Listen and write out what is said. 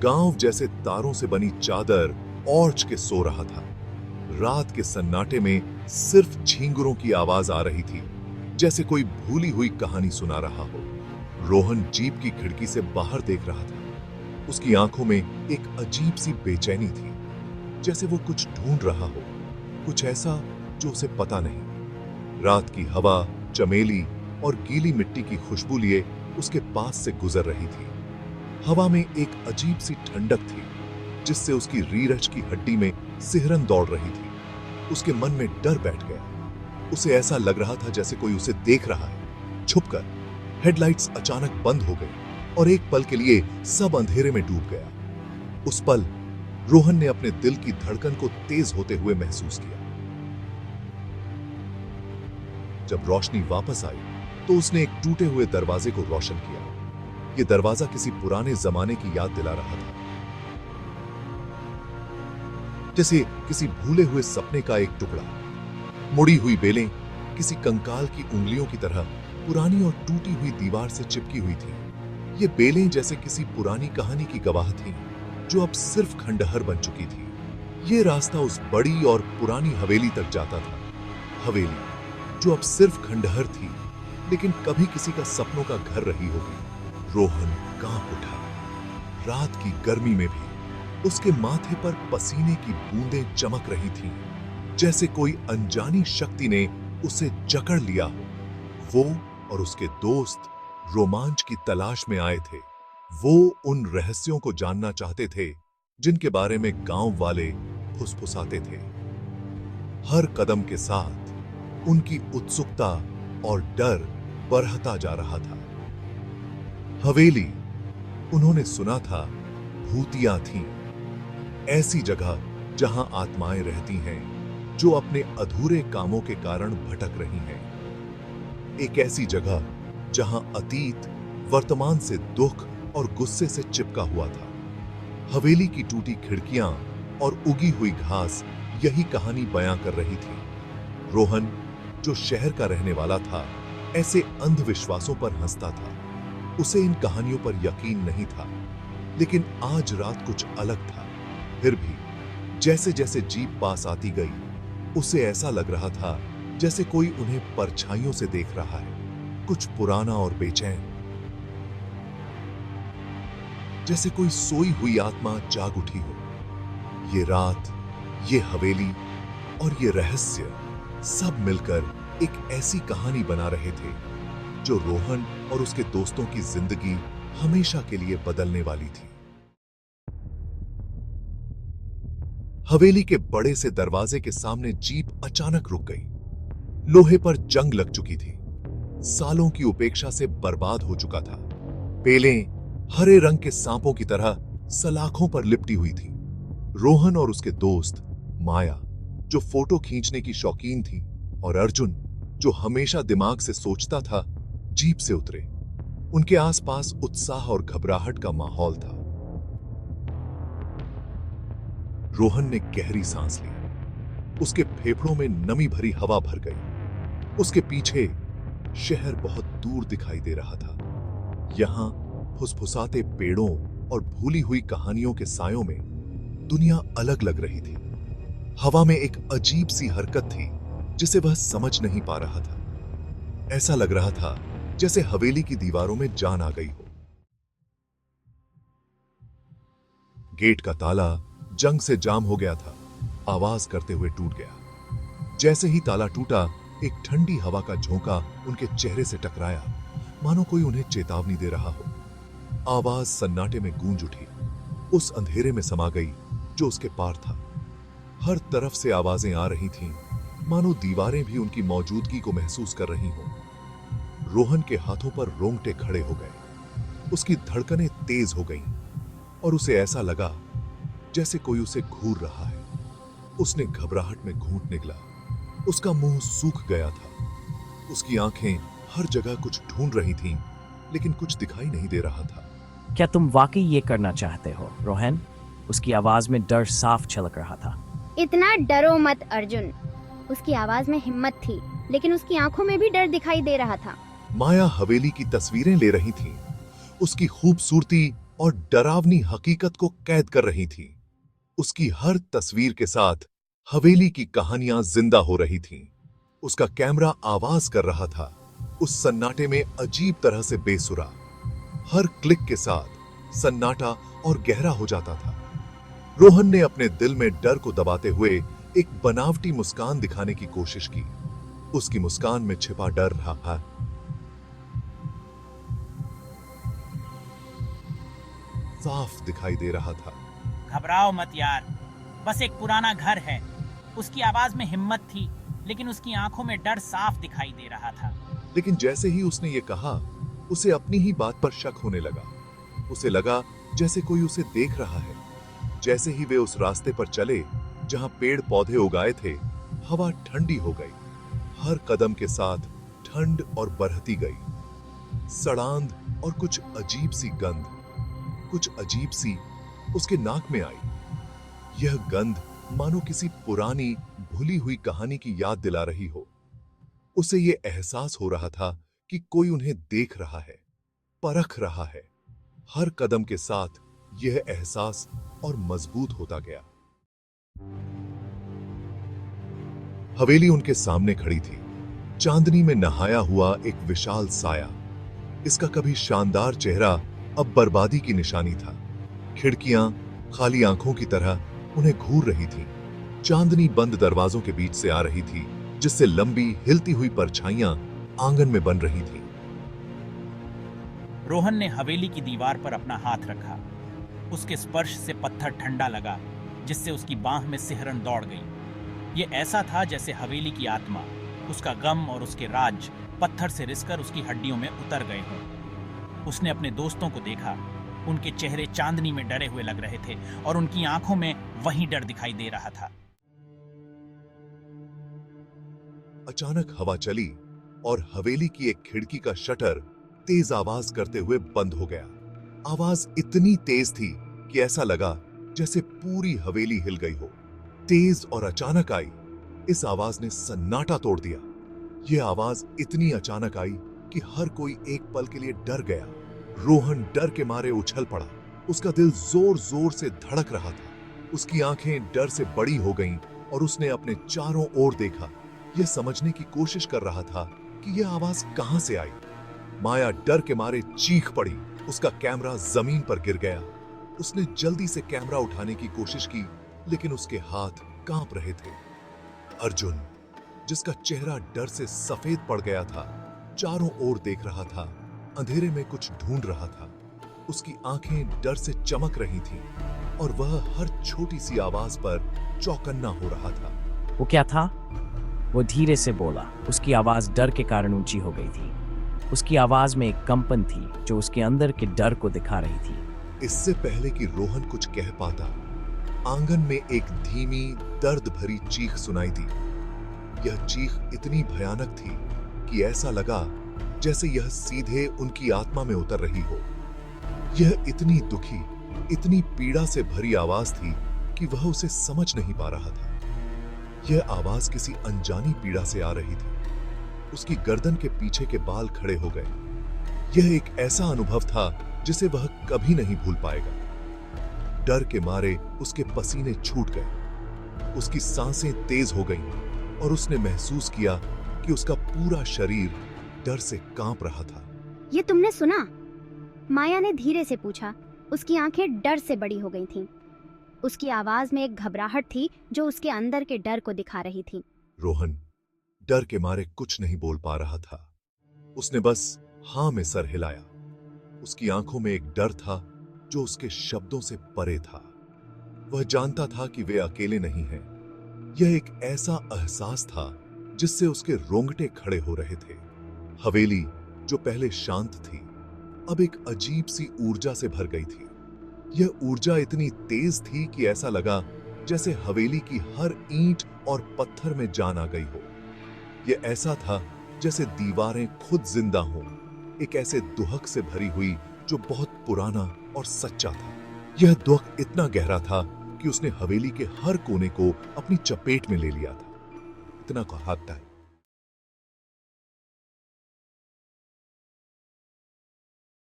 गांव जैसे तारों से बनी चादर ओढ़ के सो रहा था। रात के सन्नाटे में सिर्फ झींगुरों की आवाज आ रही थी, जैसे कोई भूली हुई कहानी सुना रहा हो। रोहन जीप की खिड़की से बाहर देख रहा था। उसकी आंखों में एक अजीब सी बेचैनी थी, जैसे वो कुछ ढूंढ रहा हो, कुछ ऐसा जो उसे पता नहीं। रात की हवा चमेली और गीली मिट्टी की खुशबू लिए उसके पास से गुजर रही थी। हवा में एक अजीब सी ठंडक थी, जिससे उसकी रीरज की हड्डी में सिहरन दौड़ रही थी। उसके मन में डर बैठ गया। उसे ऐसा लग रहा था जैसे कोई उसे देख रहा है। छुपकर हेडलाइट्स अचानक बंद हो गई और एक पल के लिए सब अंधेरे में डूब गया। उस पल रोहन ने अपने दिल की धड़कन को तेज होते हुए महसूस किया। जब रोशनी वापस आई तो उसने एक टूटे हुए दरवाजे को रोशन किया। यह दरवाजा किसी पुराने जमाने की याद दिला रहा था, जैसे किसी भूले हुए सपने का एक टुकड़ा। मुड़ी हुई बेलें किसी कंकाल की उंगलियों की तरह पुरानी और टूटी हुई दीवार से चिपकी हुई थी। ये बेलें जैसे किसी पुरानी कहानी की गवाह थीं, जो अब सिर्फ खंडहर बन चुकी थी। ये रास्ता उस बड़ी और पुरानी हवेली तक जाता था। हवेली जो अब सिर्फ खंडहर थी, लेकिन कभी किसी का सपनों का घर रही होगी। रोहन कांप उठा। रात की गर्मी में भी उसके माथे पर पसीने की बूंदें चमक रही थीं, जैसे कोई अनजानी शक्ति ने उसे जकड़ लिया हो। वो और उसके दोस्त रोमांच की तलाश में आए थे। वो उन रहस्यों को जानना चाहते थे जिनके बारे में गांव वाले फुसफुसाते थे। हर कदम के साथ उनकी उत्सुकता और डर बढ़ता जा रहा था। हवेली, उन्होंने सुना था, भूतिया थीं, ऐसी जगह जहां आत्माएं रहती हैं जो अपने अधूरे कामों के कारण भटक रही हैं। एक ऐसी जगह जहां अतीत वर्तमान से दुख और गुस्से से चिपका हुआ था। हवेली की टूटी खिड़कियां और उगी हुई घास यही कहानी बयां कर रही थी। रोहन, जो शहर का रहने वाला था, ऐसे अंधविश्वासों पर हंसता था। उसे इन कहानियों पर यकीन नहीं था, लेकिन आज रात कुछ अलग था। फिर भी जैसे जैसे जीप पास आती गई, उसे ऐसा लग रहा था जैसे कोई उन्हें परछाइयों से देख रहा है, कुछ पुराना और बेचैन, जैसे कोई सोई हुई आत्मा जाग उठी हो। ये रात, ये हवेली और ये रहस्य सब मिलकर एक ऐसी कहानी बना रहे थे जो रोहन और उसके दोस्तों की जिंदगी हमेशा के लिए बदलने वाली थी। हवेली के बड़े से दरवाजे के सामने जीप अचानक रुक गई। लोहे पर जंग लग चुकी थी, सालों की उपेक्षा से बर्बाद हो चुका था। बेलें हरे रंग के सांपों की तरह सलाखों पर लिपटी हुई थी। रोहन और उसके दोस्त माया, जो फोटो खींचने की शौकीन थी, और अर्जुन, जो हमेशा दिमाग से सोचता था, जीप से उतरे। उनके आसपास उत्साह और घबराहट का माहौल था। रोहन ने गहरी सांस ली। उसके फेफड़ों में नमी भरी हवा भर गई। उसके पीछे शहर बहुत दूर दिखाई दे रहा था। यहां फुसफुसाते पेड़ों और भूली हुई कहानियों के सायों में दुनिया अलग लग रही थी। हवा में एक अजीब सी हरकत थी जिसे वह समझ नहीं पा रहा था। ऐसा लग रहा था जैसे हवेली की दीवारों में जान आ गई हो। गेट का ताला जंग से जाम हो गया था, आवाज करते हुए टूट गया। जैसे ही ताला टूटा, एक ठंडी हवा का झोंका उनके चेहरे से टकराया, मानो कोई उन्हें चेतावनी दे रहा हो। आवाज सन्नाटे में गूंज उठी, उस अंधेरे में समा गई जो उसके पार था। हर तरफ से आवाजें आ रही थीं, मानो दीवारें भी उनकी मौजूदगी को महसूस कर रही हों। रोहन के हाथों पर रोंगटे खड़े हो गए। उसकी धड़कनें तेज हो गईं और उसे ऐसा लगा जैसे कोई उसे घूर रहा है। उसने घबराहट में घूंट निगला। उसका मुंह सूख गया था। उसकी आंखें हर जगह कुछ ढूंढ रही थीं, लेकिन कुछ दिखाई नहीं दे रहा था। क्या तुम वाकई ये करना चाहते हो, रोहन? उसकी आवाज में डर साफ झलक रहा था। इतना डरो मत अर्जुन। उसकी आवाज में हिम्मत थी, लेकिन उसकी आंखों में भी डर दिखाई दे रहा था। माया हवेली की तस्वीरें ले रही थी। उसकी खूबसूरती और डरावनी हकीकत को कैद कर रही थीं। उसकी हर तस्वीर के साथ हवेली की कहानियां जिंदा हो रही थीं। उसका कैमरा आवाज कर रहा था, उस सन्नाटे में अजीब तरह से बेसुरा। हर क्लिक के साथ सन्नाटा और गहरा हो जाता था। रोहन ने अपने दिल में डर को दबाते हुए एक बनावटी मुस्कान दिखाने की कोशिश की। उसकी मुस्कान में छिपा डर रहा साफ दिखाई दे रहा था। घबराओ मत यार, बस एक पुराना घर है। उसकी आवाज में हिम्मत थी, लेकिन उसकी आंखों में डर साफ दिखाई दे रहा था। लेकिन जैसे ही उसने ये कहा, उसे अपनी ही बात पर शक होने लगा। उसे लगा जैसे कोई उसे देख रहा है। जैसे ही वे उस रास्ते पर चले जहां पेड़ पौधे उगाए थे, हवा ठंडी हो गई। हर कदम के साथ ठंड और बरहती गई। सड़ांध और कुछ अजीब सी गंध, कुछ अजीब सी उसके नाक में आई। यह गंध मानो किसी पुरानी भूली हुई कहानी की याद दिला रही हो। उसे यह एहसास हो रहा था कि कोई उन्हें देख रहा है, परख रहा है। हर कदम के साथ यह एहसास और मजबूत होता गया। हवेली उनके सामने खड़ी थी, चांदनी में नहाया हुआ एक विशाल साया। इसका कभी शानदार चेहरा अब बर्बादी की निशानी था। खिड़कियां खाली आंखों की तरह उन्हें घूर रही थी। चांदनी बंद दरवाजों के बीच से आ रही थी, जिससे लंबी हिलती हुई परछाइयां आंगन में बन रही थीं। रोहन ने हवेली की दीवार पर अपना हाथ रखा। उसके स्पर्श से पत्थर ठंडा लगा, जिससे उसकी बांह में सिहरन दौड़ गई। ये ऐसा था जैसे हवेली की आत्मा, उसका गम और उसके राज पत्थर से रिसकर उसकी हड्डियों में उतर गए हों। उसने अपने दोस्तों को देखा। उनके चेहरे चांदनी में डरे हुए लग रहे थे और उनकी आंखों में वही डर दिखाई दे रहा था। अचानक हवा चली और हवेली की एक खिड़की का शटर तेज आवाज करते हुए बंद हो गया। आवाज इतनी तेज थी कि ऐसा लगा जैसे पूरी हवेली हिल गई हो। तेज और अचानक आई। इस आवाज ने सन्नाटा तोड़ दिया। यह आवाज इतनी अचानक आई कि हर कोई एक पल के लिए डर गया। रोहन डर के मारे उछल पड़ा। उसका दिल जोर जोर से धड़क रहा था। उसकी आंखें डर से बड़ी हो गईं और उसने अपने चारों ओर देखा। यह समझने की कोशिश कर रहा था कि यह आवाज कहां से आई। माया डर के मारे चीख पड़ी। उसका कैमरा जमीन पर गिर गया। उसने जल्दी से कैमरा उठाने की कोशिश की, लेकिन उसके हाथ कांप रहे थे। अर्जुन, जिसका चेहरा डर से सफेद पड़ गया था, चारों ओर देख रहा था, अंधेरे में कुछ ढूंढ रहा था। उसकी आंखें डर से चमक रही थीं और वह हर छोटी सी आवाज पर चौकन्ना हो रहा था। वो क्या था? वो धीरे से बोला। उसकी आवाज डर के कारण ऊंची हो गई थी। उसकी आवाज में एक कंपन थी जो उसके अंदर के डर को दिखा रही थी। इससे पहले कि रोहन कुछ कह पाता, आंगन में एक धीमी दर्द भरी चीख सुनाई दी। यह चीख इतनी भयानक थी कि ऐसा लगा जैसे यह सीधे उनकी आत्मा में उतर रही हो। यह इतनी दुखी, इतनी पीड़ा से भरी आवाज थी कि वह उसे समझ नहीं पा रहा था। यह आवाज किसी अनजानी पीड़ा से आ रही थी। उसकी गर्दन के पीछे के बाल खड़े हो गए। यह एक ऐसा अनुभव था जिसे वह कभी नहीं भूल पाएगा। डर के मारे उसके पसीने छूट गए। उसकी सांसें तेज हो गईं और उसने महसूस किया कि उसका पूरा शरीर डर से कांप रहा था। ये तुमने सुना? माया ने धीरे से पूछा। उसकी आंखें डर से बड़ी हो गई थीं। उसकी आवाज में एक घबराहट थी जो उसके अंदर के डर को दिखा रही थी। रोहन डर के मारे कुछ नहीं बोल पा रहा था। उसने बस हां में सर हिलाया। उसकी आंखों में एक डर था जो उसके शब्दों से परे था। वह जानता था कि वे अकेले नहीं हैं। यह एक ऐसा एहसास था जिससे उसके रोंगटे खड़े हो रहे थे। हवेली जो पहले शांत थी, अब एक अजीब सी ऊर्जा से भर गई थी। यह ऊर्जा इतनी तेज थी कि ऐसा लगा जैसे हवेली की हर ईंट और पत्थर में जान आ गई हो। यह ऐसा था जैसे दीवारें खुद जिंदा हों, एक ऐसे दुहक से भरी हुई जो बहुत पुराना और सच्चा था। यह दुख इतना गहरा था कि उसने हवेली के हर कोने को अपनी चपेट में ले लिया था। इतना कहा था